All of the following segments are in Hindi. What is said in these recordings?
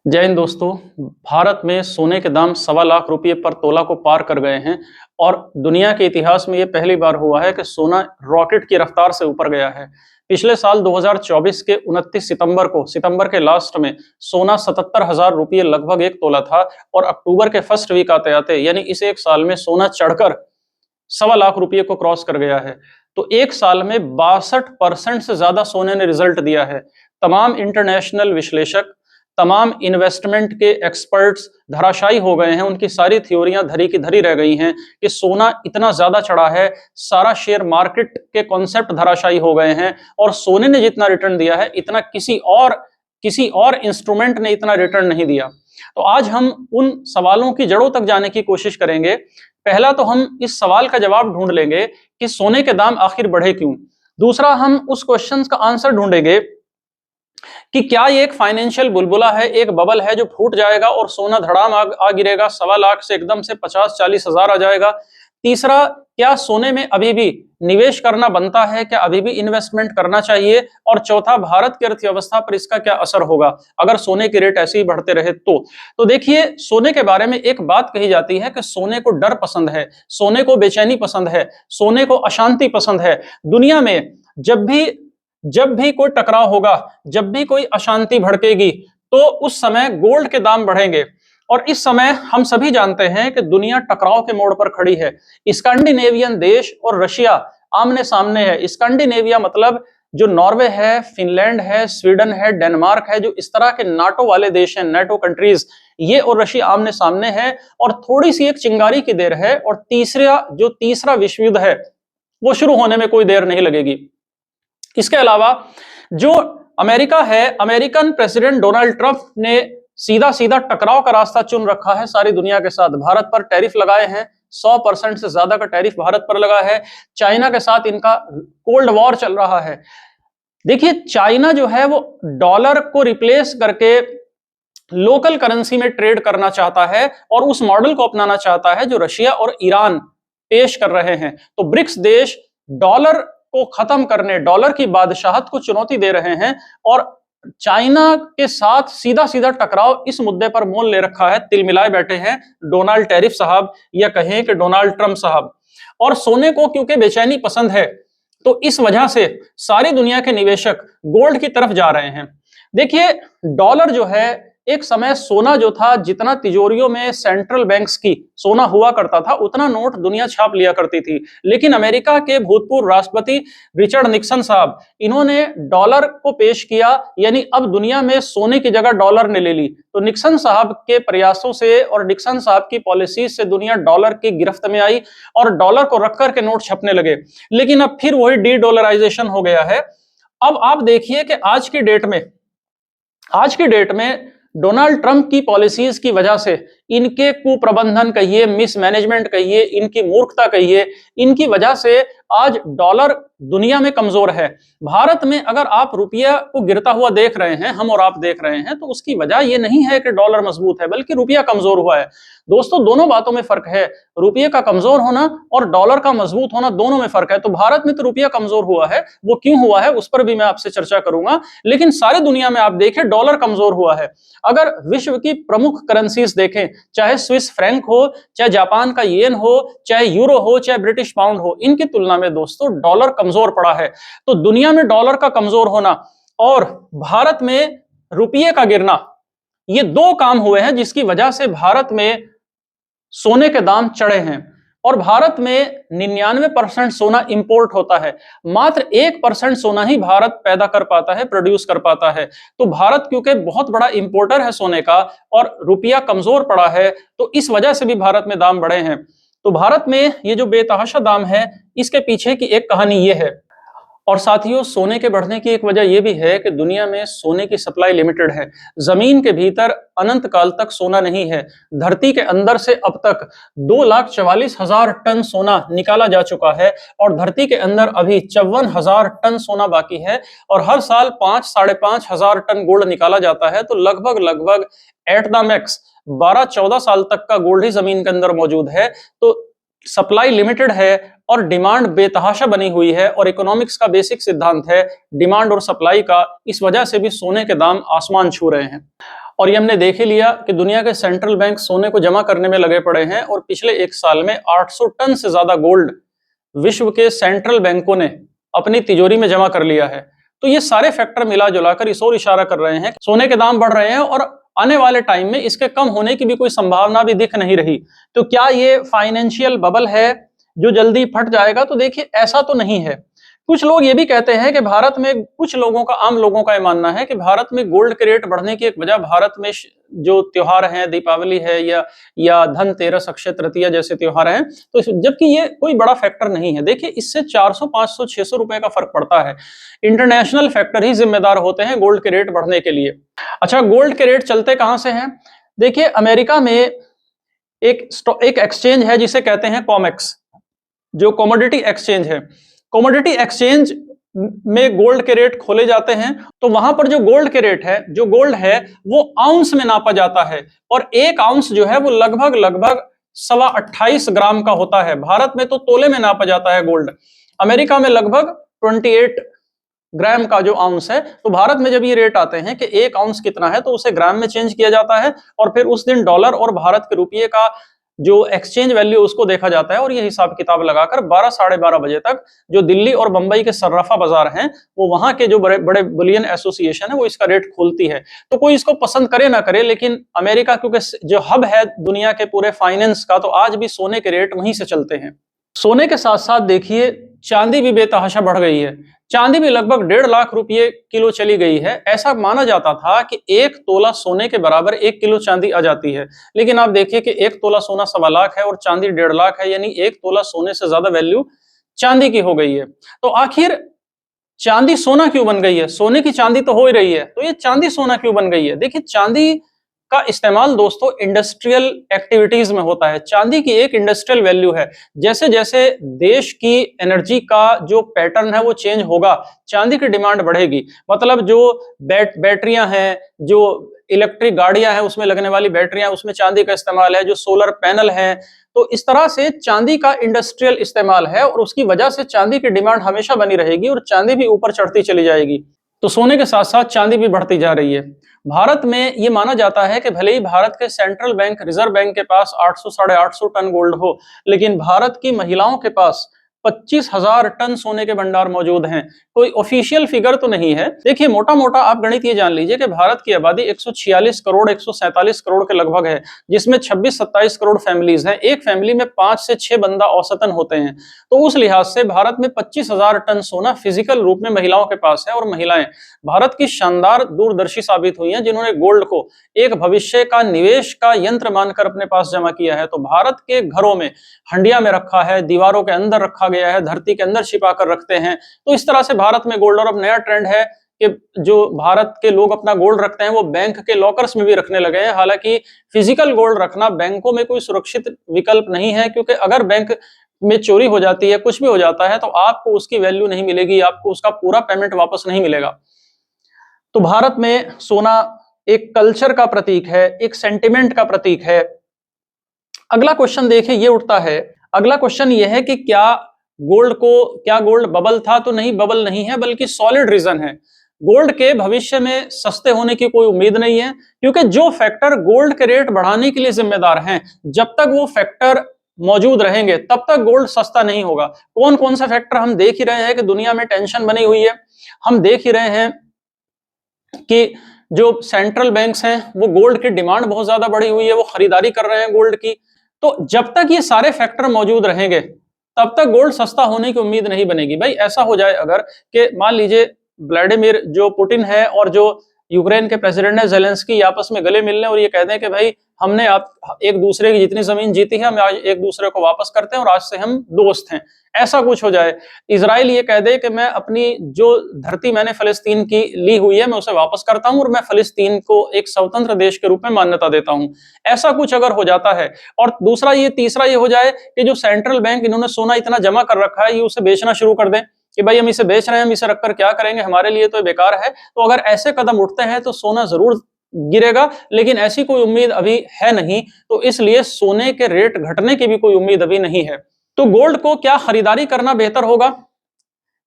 जय हिंद दोस्तों। भारत में सोने के दाम 1.25 लाख पर तोला को पार कर गए हैं और दुनिया के इतिहास में ये पहली बार हुआ है कि सोना रॉकेट की रफ्तार से ऊपर गया है। पिछले साल 2024 के 29 सितंबर को, सितंबर के लास्ट में सोना 77,000 लगभग एक तोला था और अक्टूबर के फर्स्ट वीक आते आते यानी इस एक साल में सोना चढ़कर 1.25 लाख को क्रॉस कर गया है। तो एक साल में 62% से ज्यादा सोने ने रिजल्ट दिया है। तमाम इंटरनेशनल विश्लेषक, तमाम इन्वेस्टमेंट के एक्सपर्ट्स धराशायी हो गए हैं। उनकी सारी थ्योरियां धरी की धरी रह गई हैं कि सोना इतना ज्यादा चढ़ा है, सारा शेयर मार्केट के कॉन्सेप्ट धराशायी हो गए हैं और सोने ने जितना रिटर्न दिया है इतना किसी और इंस्ट्रूमेंट ने इतना रिटर्न नहीं दिया। तो आज हम उन सवालों की जड़ों तक जाने की कोशिश करेंगे। पहला तो हम इस सवाल का जवाब ढूंढ लेंगे कि सोने के दाम आखिर बढ़े क्यों। दूसरा, हम उस क्वेश्चन का आंसर ढूंढेंगे कि क्या ये एक फाइनेंशियल बुलबुला है, एक बबल है जो फूट जाएगा और सोना धड़ाम आ गिरेगा, 1.25 लाख से एकदम से 50-40 हजार आ जाएगा। तीसरा, क्या सोने में अभी भी निवेश करना बनता है, क्या अभी भी इन्वेस्टमेंट करना चाहिए। और चौथा, भारत की अर्थव्यवस्था पर इसका क्या असर होगा अगर सोने के रेट ऐसे ही बढ़ते रहे तो देखिए, सोने के बारे में एक बात कही जाती है कि सोने को डर पसंद है, सोने को बेचैनी पसंद है, सोने को अशांति पसंद है। दुनिया में जब भी कोई टकराव होगा, जब भी कोई अशांति भड़केगी, तो उस समय गोल्ड के दाम बढ़ेंगे। और इस समय हम सभी जानते हैं कि दुनिया टकराव के मोड़ पर खड़ी है। स्कैंडिनेवियन देश और रशिया आमने सामने है। स्कैंडिनेविया मतलब जो नॉर्वे है, फिनलैंड है, स्वीडन है, डेनमार्क है, जो इस तरह के नाटो वाले देश हैं, नाटो कंट्रीज, ये और रशिया आमने सामने है और थोड़ी सी एक चिंगारी की देर है और तीसरा विश्व युद्ध है वो शुरू होने में कोई देर नहीं लगेगी। इसके अलावा जो अमेरिका है, अमेरिकन प्रेसिडेंट डोनाल्ड ट्रंप ने सीधा सीधा टकराव का रास्ता चुन रखा है सारी दुनिया के साथ। भारत पर टैरिफ लगाए हैं, 100% से ज्यादा का टैरिफ भारत पर लगा है। चाइना के साथ इनका कोल्ड वॉर चल रहा है। देखिए, चाइना जो है वो डॉलर को रिप्लेस करके लोकल करेंसी में ट्रेड करना चाहता है और उस मॉडल को अपनाना चाहता है जो रशिया और ईरान पेश कर रहे हैं। तो ब्रिक्स देश डॉलर को खत्म करने, डॉलर की बादशाहत को चुनौती दे रहे हैं और चाइना के साथ सीधा सीधा टकराव इस मुद्दे पर मोल ले रखा है। तिल मिलाए बैठे हैं डोनाल्ड टैरिफ साहब या कहें कि डोनाल्ड ट्रंप साहब। और सोने को क्योंकि बेचैनी पसंद है तो इस वजह से सारी दुनिया के निवेशक गोल्ड की तरफ जा रहे हैं। देखिए, डॉलर जो है, एक समय सोना जो था, जितना तिजोरियों में सेंट्रल बैंक्स की सोना हुआ करता था उतना नोट दुनिया छाप लिया करती थी। लेकिन अमेरिका के भूतपूर्व राष्ट्रपति रिचर्ड निक्सन साहब, इन्होंने डॉलर को पेश किया, यानी अब दुनिया में सोने की जगह डॉलर ने ले ली। तो निक्सन साहब के प्रयासों से और निक्सन साहब की पॉलिसी से दुनिया डॉलर की गिरफ्त में आई और डॉलर को रख करके नोट छपने लगे। लेकिन अब फिर वही डी डॉलराइजेशन हो गया है। अब आप देखिए कि आज की डेट में डोनाल्ड ट्रंप की पॉलिसीज की वजह से, इनके कुप्रबंधन कहिए, मिसमैनेजमेंट कहिए, इनकी मूर्खता कहिए, इनकी वजह से आज डॉलर दुनिया में कमजोर है। भारत में अगर आप रुपया को गिरता हुआ देख रहे हैं, हम और आप देख रहे हैं, तो उसकी वजह यह नहीं है कि डॉलर मजबूत है, बल्कि रुपया कमजोर हुआ है। दोस्तों, दोनों बातों में फर्क है। रुपये का कमजोर होना और डॉलर का मजबूत होना, दोनों में फर्क है। तो भारत में तो रुपया कमजोर हुआ है, वो क्यों हुआ है उस पर भी मैं आपसे चर्चा करूंगा। लेकिन सारी दुनिया में आप देखें, डॉलर कमजोर हुआ है। अगर विश्व की प्रमुख करेंसीज देखें, चाहे स्विस फ्रैंक हो, चाहे जापान का येन हो, चाहे यूरो हो, चाहे ब्रिटिश पाउंड हो, इनकी तुलना में दोस्तों डॉलर कमजोर पड़ा है। तो दुनिया में डॉलर का कमजोर होना और भारत में रुपये का गिरना, ये दो काम हुए हैं जिसकी वजह से भारत में सोने के दाम चढ़े हैं। और भारत में 99% सोना इंपोर्ट होता है, मात्र 1% सोना ही भारत पैदा कर पाता है, प्रोड्यूस कर पाता है। तो भारत क्योंकि बहुत बड़ा इंपोर्टर है सोने का और रुपया कमजोर पड़ा है, तो इस वजह से भी भारत में दाम बढ़े हैं। तो भारत में ये जो बेतहाशा दाम है, इसके पीछे की एक कहानी ये है। और साथियों, सोने के बढ़ने की एक वजह यह भी है कि दुनिया में सोने की सप्लाई लिमिटेड है। जमीन के भीतर अनंत काल तक सोना नहीं है। धरती के अंदर से अब तक 2,44,000 टन सोना निकाला जा चुका है और धरती के अंदर अभी 54,000 टन सोना बाकी है। और हर साल 5-5.5 हजार टन गोल्ड निकाला जाता है। तो लगभग एट द मैक्स 12-14 साल तक का गोल्ड ही जमीन के अंदर मौजूद है। तो सप्लाई लिमिटेड है और डिमांड बेतहाशा बनी हुई है और इकोनॉमिक्स का बेसिक सिद्धांत है डिमांड और सप्लाई का। इस वजह से भी सोने के दाम आसमान छू रहे हैं। और ये हमने देख ही लिया कि दुनिया के सेंट्रल बैंक सोने को जमा करने में लगे पड़े हैं और पिछले एक साल में 800 टन से ज्यादा गोल्ड विश्व के सेंट्रल बैंकों ने अपनी तिजोरी में जमा कर लिया है। तो ये सारे फैक्टर मिला जुलाकर इस ओर इशारा कर रहे हैं कि सोने के दाम बढ़ रहे हैं और आने वाले टाइम में इसके कम होने की भी कोई संभावना भी दिख नहीं रही। तो क्या ये फाइनेंशियल बबल है जो जल्दी फट जाएगा? तो देखिए, ऐसा तो नहीं है। कुछ लोग ये भी कहते हैं कि भारत में, कुछ लोगों का, आम लोगों का ये मानना है कि भारत में गोल्ड के रेट बढ़ने की एक वजह भारत में जो त्योहार हैं, दीपावली है या धनतेरस, अक्षय तृतीया जैसे त्योहार हैं, तो जबकि ये कोई बड़ा फैक्टर नहीं है। देखिए, इससे 400, 500, 600 रुपए का फर्क पड़ता है। इंटरनेशनल फैक्टर ही जिम्मेदार होते हैं गोल्ड के रेट बढ़ने के लिए। अच्छा, गोल्ड के रेट चलते कहां से हैं? देखिए, अमेरिका में एक एक्सचेंज है जिसे कहते हैं कॉमेक्स, जो कमोडिटी एक्सचेंज है। कमोडिटी एक्सचेंज में गोल्ड के रेट खोले जाते हैं, तो वहां पर जो गोल्ड के रेट है, जो गोल्ड है वो आउंस में नापा जाता है और एक आउंस जो है वो लगभग 28.25 ग्राम का होता है। भारत में तो तोले में नापा जाता है गोल्ड, अमेरिका में लगभग 28 ग्राम का जो आउंस है। तो भारत में जब ये रेट आते हैं कि एक आउंस कितना है, तो उसे ग्राम में चेंज किया जाता है और फिर उस दिन डॉलर और भारत के रुपये का जो एक्सचेंज वैल्यू उसको देखा जाता है और ये हिसाब किताब लगाकर 12, साढ़े 12 बजे तक जो दिल्ली और बंबई के सर्राफा बाजार हैं, वो वहां के जो बड़े बड़े बुलियन एसोसिएशन है, वो इसका रेट खोलती है। तो कोई इसको पसंद करे ना करे, लेकिन अमेरिका क्योंकि जो हब है दुनिया के पूरे फाइनेंस का, तो आज भी सोने के रेट वहीं से चलते हैं। सोने के साथ साथ देखिए, चांदी भी बेतहाशा बढ़ गई है। चांदी भी लगभग 1.5 लाख रुपये किलो चली गई है। ऐसा माना जाता था कि 1 तोला सोने के बराबर 1 किलो चांदी आ जाती है, लेकिन आप देखिए कि 1 तोला सोना 1.25 लाख है और चांदी 1.5 लाख है, यानी 1 तोला सोने से ज्यादा वैल्यू चांदी की हो गई है। तो आखिर चांदी सोना क्यों बन गई है? सोने की चांदी तो हो ही रही है, तो ये चांदी सोना क्यों बन गई है? देखिए, चांदी का इस्तेमाल दोस्तों इंडस्ट्रियल एक्टिविटीज में होता है। चांदी की एक इंडस्ट्रियल वैल्यू है। जैसे जैसे देश की एनर्जी का जो पैटर्न है वो चेंज होगा, चांदी की डिमांड बढ़ेगी। मतलब जो बैटरियां हैं, जो इलेक्ट्रिक गाड़ियां हैं, उसमें लगने वाली बैटरियां, उसमें चांदी का इस्तेमाल है। जो सोलर पैनल है, तो इस तरह से चांदी का इंडस्ट्रियल इस्तेमाल है और उसकी वजह से चांदी की डिमांड हमेशा बनी रहेगी और चांदी भी ऊपर चढ़ती चली जाएगी। तो सोने के साथ साथ चांदी भी बढ़ती जा रही है। भारत में ये माना जाता है कि भले ही भारत के सेंट्रल बैंक, रिजर्व बैंक के पास 800, साढ़े 800 टन गोल्ड हो, लेकिन भारत की महिलाओं के पास 25,000 टन सोने के भंडार मौजूद हैं। कोई ऑफिशियल फिगर तो नहीं है। देखिए, मोटा मोटा आप गणित ये जान लीजिए कि भारत की आबादी 146 करोड़, 147 करोड़ के लगभग है, जिसमें 26-27 करोड़ फैमिलीज हैं। एक फैमिली में 5 से 6 बंदा औसतन होते हैं। तो उस लिहाज से भारत में 25,000 टन सोना फिजिकल रूप में महिलाओं के पास है और महिलाएं भारत की शानदार दूरदर्शी साबित हुई हैं, जिन्होंने गोल्ड को एक भविष्य का निवेश का यंत्र मानकर अपने पास जमा किया है। तो भारत के घरों में हंडिया में रखा है, दीवारों के अंदर रखा गया है, धरती के अंदर छिपा कर रखते हैं। तो इस तरह से भारत में गोल्ड, और अब नया ट्रेंड है कि जो भारत के लोग अपना गोल्ड रखते हैं वो बैंक के लॉकर्स में भी रखने लगे हैं। हालांकि फिजिकल गोल्ड रखना बैंकों में कोई सुरक्षित विकल्प नहीं है, क्योंकि अगर बैंक में चोरी हो जाती है, कुछ भी हो जाता है, तो आपको उसकी वैल्यू नहीं मिलेगी, आपको उसका पूरा पेमेंट वापस नहीं मिलेगा। तो भारत में सोना एक कल्चर का प्रतीक है, एक सेंटिमेंट का प्रतीक है। अगला क्वेश्चन देखिए ये उठता है, अगला क्वेश्चन ये है कि क्या गोल्ड बबल था? तो नहीं, बबल नहीं है, बल्कि सॉलिड रीजन है। गोल्ड के भविष्य में सस्ते होने की कोई उम्मीद नहीं है, क्योंकि जो फैक्टर गोल्ड के रेट बढ़ाने के लिए जिम्मेदार हैं, जब तक वो फैक्टर मौजूद रहेंगे तब तक गोल्ड सस्ता नहीं होगा। कौन कौन सा फैक्टर? हम देख ही रहे हैं कि दुनिया में टेंशन बनी हुई है। हम देख ही रहे हैं कि जो सेंट्रल बैंक्स हैं वो गोल्ड की डिमांड बहुत ज्यादा बढ़ी हुई है, वो खरीदारी कर रहे हैं गोल्ड की। तो जब तक ये सारे फैक्टर मौजूद रहेंगे तब तक गोल्ड सस्ता होने की उम्मीद नहीं बनेगी। भाई, ऐसा हो जाए अगर कि मान लीजिए व्लादिमीर जो पुतिन है और जो यूक्रेन के प्रेसिडेंट है जेलेंस्की आपस में गले मिल लें और ये कह दें कि भाई हमने आप एक दूसरे की जितनी जमीन जीती है, हम आज एक दूसरे को वापस करते हैं और आज से हम दोस्त हैं, ऐसा कुछ हो जाए। इजराइल ये कह दे कि मैं अपनी जो धरती मैंने फलस्तीन की ली हुई है मैं उसे वापस करता हूं और मैं फलस्तीन को एक स्वतंत्र देश के रूप में मान्यता देता हूं, ऐसा कुछ अगर हो जाता है। और तीसरा ये हो जाए कि जो सेंट्रल बैंक इन्होंने सोना इतना जमा कर रखा है, ये उसे बेचना शुरू कर दें कि भाई हम इसे बेच रहे हैं, हम इसे रखकर क्या करेंगे, हमारे लिए तो बेकार है। तो अगर ऐसे कदम उठते हैं तो सोना जरूर गिरेगा, लेकिन ऐसी कोई उम्मीद अभी है नहीं, तो इसलिए सोने के रेट घटने की भी कोई उम्मीद अभी नहीं है। तो गोल्ड को क्या खरीदारी करना बेहतर होगा?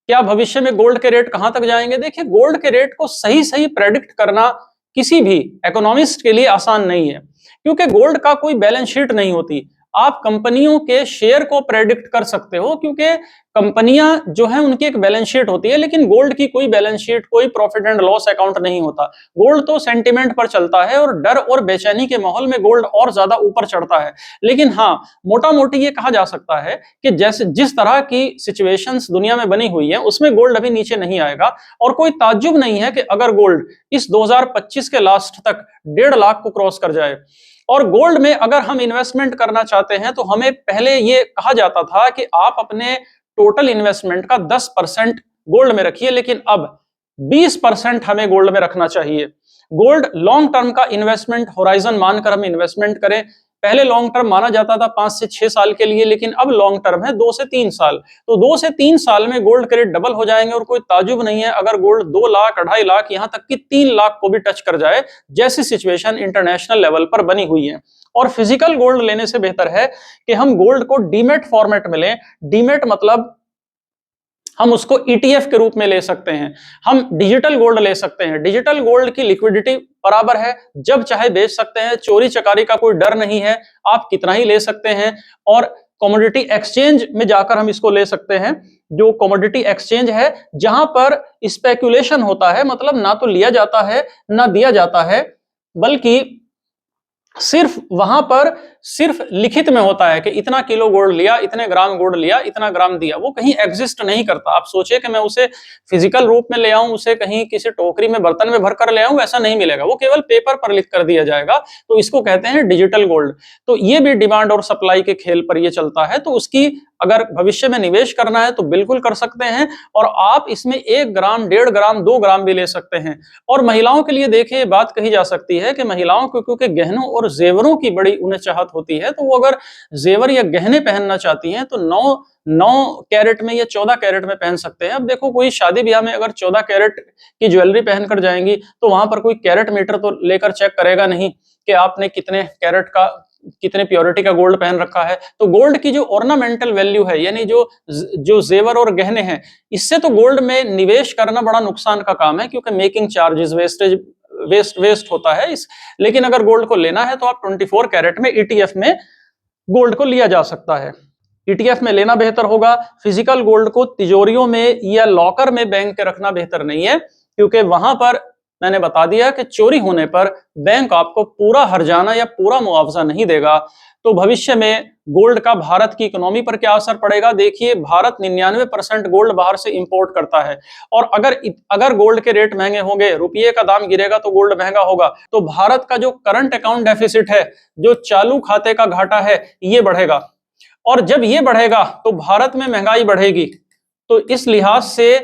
क्या भविष्य में गोल्ड के रेट कहां तक जाएंगे? देखिए, गोल्ड के रेट को सही सही प्रेडिक्ट करना किसी भी इकोनॉमिस्ट के लिए आसान नहीं है, क्योंकि गोल्ड का कोई बैलेंस शीट नहीं होती। आप कंपनियों के शेयर को प्रेडिक्ट कर सकते हो, क्योंकि कंपनियां जो है उनकी एक बैलेंस शीट होती है, लेकिन गोल्ड की कोई बैलेंस शीट, कोई प्रॉफिट एंड लॉस अकाउंट नहीं होता। गोल्ड तो सेंटिमेंट पर चलता है और डर और बेचैनी के माहौल में गोल्ड और ज्यादा ऊपर चढ़ता है। लेकिन हाँ, मोटा मोटी ये कहा जा सकता है कि जैसे जिस तरह की सिचुएशंस दुनिया में बनी हुई है उसमें गोल्ड अभी नीचे नहीं आएगा। और कोई ताज्जुब नहीं है कि अगर गोल्ड इस 2025 के लास्ट तक 1.5 लाख को क्रॉस कर जाए। और गोल्ड में अगर हम इन्वेस्टमेंट करना चाहते हैं तो हमें पहले ये कहा जाता था कि आप अपने टोटल इन्वेस्टमेंट का 10% गोल्ड में रखिए, लेकिन अब 20% हमें गोल्ड में रखना चाहिए। गोल्ड लॉन्ग टर्म का इन्वेस्टमेंट होराइजन मानकर हम इन्वेस्टमेंट करें। पहले लॉन्ग टर्म माना जाता था 5 से 6 साल के लिए, लेकिन अब लॉन्ग टर्म है 2 से 3 साल। तो 2 से 3 साल में गोल्ड के रेट डबल हो जाएंगे और कोई ताजुब नहीं है अगर गोल्ड 2 लाख, 2.5 लाख, यहां तक कि 3 लाख को भी टच कर जाए, जैसी सिचुएशन इंटरनेशनल लेवल पर बनी हुई है। और फिजिकल गोल्ड लेने से बेहतर है कि हम गोल्ड को डीमेट फॉर्मेट में लें। डीमेट मतलब हम उसको ईटीएफ के रूप में ले सकते हैं, हम डिजिटल गोल्ड ले सकते हैं। डिजिटल गोल्ड की लिक्विडिटी बराबर है, जब चाहे बेच सकते हैं, चोरी चकारी का कोई डर नहीं है, आप कितना ही ले सकते हैं। और कमोडिटी एक्सचेंज में जाकर हम इसको ले सकते हैं, जो कमोडिटी एक्सचेंज है जहां पर स्पेकुलेशन होता है, मतलब ना तो लिया जाता है ना दिया जाता है, बल्कि सिर्फ वहां पर सिर्फ लिखित में होता है कि इतना किलो गोल्ड लिया, इतने ग्राम गोल्ड लिया, इतना ग्राम दिया। वो कहीं एग्जिस्ट नहीं करता। आप सोचिए कि मैं उसे फिजिकल रूप में ले आऊं, उसे कहीं किसी टोकरी में बर्तन में भर कर ले आऊं, ऐसा नहीं मिलेगा। वो केवल पेपर पर लिख कर दिया जाएगा। तो इसको कहते हैं डिजिटल गोल्ड। तो ये भी डिमांड और सप्लाई के खेल पर ये चलता है। तो उसकी अगर भविष्य में निवेश करना है तो बिल्कुल कर सकते हैं। और आप इसमें 1 ग्राम, 1.5 ग्राम, 2 ग्राम भी ले सकते हैं। और महिलाओं के लिए देखिए, बात कही जा सकती है कि महिलाओं को क्योंकि गहनों और जेवरों की बड़ी उन्हें चाहत होती है, तो वो अगर जेवर या गहने पहनना चाहती हैं तो 9 कैरेट में या 14 कैरेट में पहन सकते हैं। अब देखो, कोई शादी ब्याह में अगर 14 कैरेट की ज्वेलरी पहनकर जाएंगी तो वहां पर कोई कैरेट मीटर तो लेकर चेक करेगा नहीं कि आपने कितने कैरेट का, कितने प्योरिटी का गोल्ड पहन रखा है। तो गोल्ड की जो ऑर्नामेंटल वैल्यू है, यानी जो जेवर और गहने हैं, इससे तो गोल्ड में निवेश करना बड़ा नुकसान का काम है, क्योंकि मेकिंग चार्जेस, वेस्टेज, वेस्ट होता है इस। लेकिन अगर गोल्ड को लेना है तो आप 24 कैरेट में ईटीएफ में गोल्ड को लिया जा सकता है। ईटीएफ में लेना बेहतर होगा। फिजिकल गोल्ड को तिजोरियों में या लॉकर में बैंक के रखना बेहतर नहीं है, क्योंकि वहां पर मैंने बता दिया कि चोरी होने पर बैंक आपको पूरा हर्जाना या पूरा मुआवजा नहीं देगा। तो भविष्य में गोल्ड का भारत की इकोनॉमी पर क्या असर पड़ेगा? देखिए, भारत 99% गोल्ड बाहर से इंपोर्ट करता है। और अगर गोल्ड के रेट महंगे होंगे, रुपये का दाम गिरेगा तो गोल्ड महंगा होगा, तो भारत का जो करंट अकाउंट डेफिसिट है, जो चालू खाते का घाटा है, ये बढ़ेगा। और जब ये बढ़ेगा तो भारत में महंगाई बढ़ेगी। तो इस लिहाज से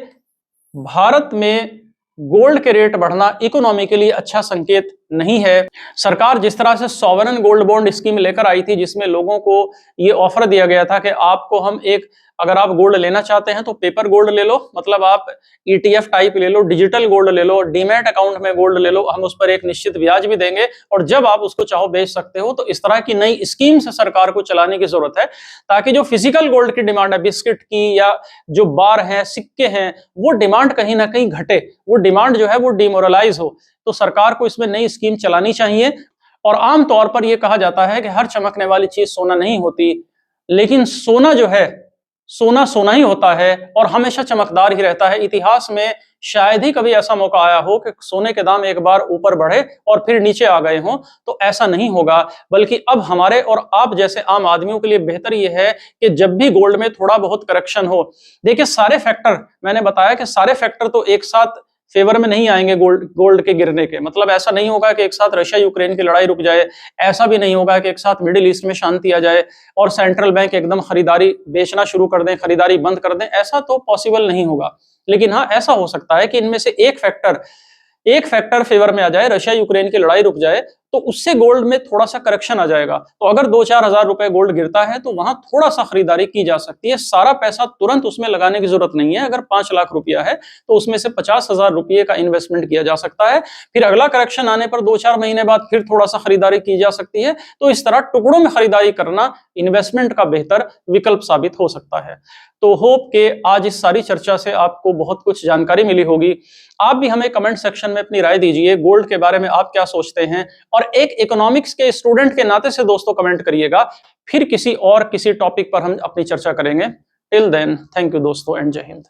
भारत में गोल्ड के रेट बढ़ना इकोनॉमी के लिए अच्छा संकेत नहीं है। सरकार जिस तरह से सॉवरेन गोल्ड बॉन्ड स्कीम लेकर आई थी, जिसमें लोगों को ये ऑफर दिया गया था कि आपको हम एक, अगर आप गोल्ड लेना चाहते हैं तो पेपर गोल्ड ले लो, मतलब आप ईटीएफ टाइप ले लो, डिजिटल गोल्ड ले लो, डीमैट अकाउंट में गोल्ड ले लो, हम उस पर एक निश्चित ब्याज भी देंगे और जब आप उसको चाहो बेच सकते हो। तो इस तरह की नई स्कीम से सरकार को चलाने की जरूरत है, ताकि जो फिजिकल गोल्ड की डिमांड है, बिस्किट की या जो बार है, सिक्के हैं, वो डिमांड कहीं ना कहीं घटे, वो डिमांड जो है वो डिमोरलाइज हो। तो सरकार को इसमें नई स्कीम चलानी चाहिए। और आमतौर पर यह कहा जाता है कि हर चमकने वाली चीज सोना नहीं होती, लेकिन सोना जो है, सोना सोना ही होता है और हमेशा चमकदार ही रहता है। इतिहास में शायद ही कभी ऐसा मौका आया हो कि सोने के दाम एक बार ऊपर बढ़े और फिर नीचे आ गए हों। तो ऐसा नहीं होगा, बल्कि अब हमारे और आप जैसे आम आदमियों के लिए बेहतर यह है कि जब भी गोल्ड में थोड़ा बहुत करेक्शन हो, देखिए सारे फैक्टर, मैंने बताया कि सारे फैक्टर तो एक साथ फेवर में नहीं आएंगे गोल्ड के गिरने के। मतलब ऐसा नहीं होगा कि एक साथ रशिया यूक्रेन की लड़ाई रुक जाए, ऐसा भी नहीं होगा कि एक साथ मिडिल ईस्ट में शांति आ जाए और सेंट्रल बैंक एकदम खरीदारी बेचना शुरू कर दें, खरीदारी बंद कर दें। ऐसा तो पॉसिबल नहीं होगा। लेकिन हाँ, ऐसा हो सकता है कि इनमें से एक फैक्टर फेवर में आ जाए, रशिया यूक्रेन की लड़ाई रुक जाए, तो उससे गोल्ड में थोड़ा सा करेक्शन आ जाएगा। तो अगर 2-4 हजार रुपए गोल्ड गिरता है तो वहां थोड़ा सा खरीदारी की जा सकती है। सारा पैसा तुरंत उसमें लगाने की जरूरत नहीं है। अगर 5 लाख रुपया है तो उसमें से 50,000 रुपये का इन्वेस्टमेंट किया जा सकता है। फिर अगला करेक्शन आने पर 2-4 महीने बाद फिर थोड़ा सा खरीदारी की जा सकती है। तो इस तरह टुकड़ों में खरीदारी करना इन्वेस्टमेंट का बेहतर विकल्प साबित हो सकता है। तो होप के आज इस सारी चर्चा से आपको बहुत कुछ जानकारी मिली होगी। आप भी हमें कमेंट सेक्शन में अपनी राय दीजिए, गोल्ड के बारे में आप क्या सोचते हैं, और एक इकोनॉमिक्स के स्टूडेंट के नाते से दोस्तों कमेंट करिएगा। फिर किसी टॉपिक पर हम अपनी चर्चा करेंगे। टिल देन, थैंक यू दोस्तों एंड जय हिंद।